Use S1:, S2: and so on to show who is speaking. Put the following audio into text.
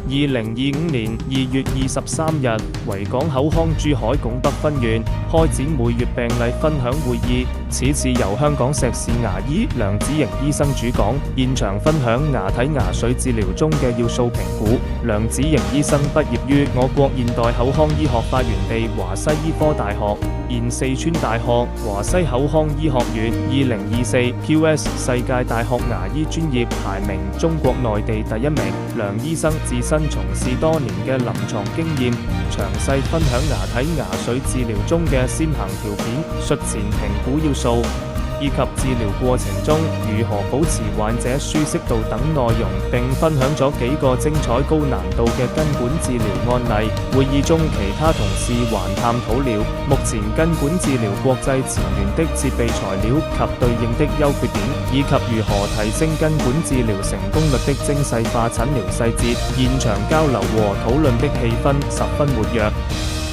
S1: 2025年2月23日，維港口腔珠海拱北分院開展每月病例分享會議，此次由香港碩士牙醫梁子瑩醫生主講，現場分享牙體牙髓治療中嘅要素評估。梁子瑩醫生畢業於我國現代口腔醫學發源地華西醫科大學，現四川大學華西口腔醫學院2024 QS 世界大學牙醫專業排名中國內地第1名。梁醫生自身從事多年嘅臨床經驗，詳細分享牙體牙髓治療中嘅先行條件、術前評估要素，以及治療過程中如何保持患者舒適度等內容，並分享咗幾個精彩高難度嘅根管治療案例。會議中，其他同事還探討了目前根管治療國際前沿的設備材料及對應的優缺點，以及如何提升根管治療成功率的精細化診療細節。現場交流和討論的氣氛十分活躍。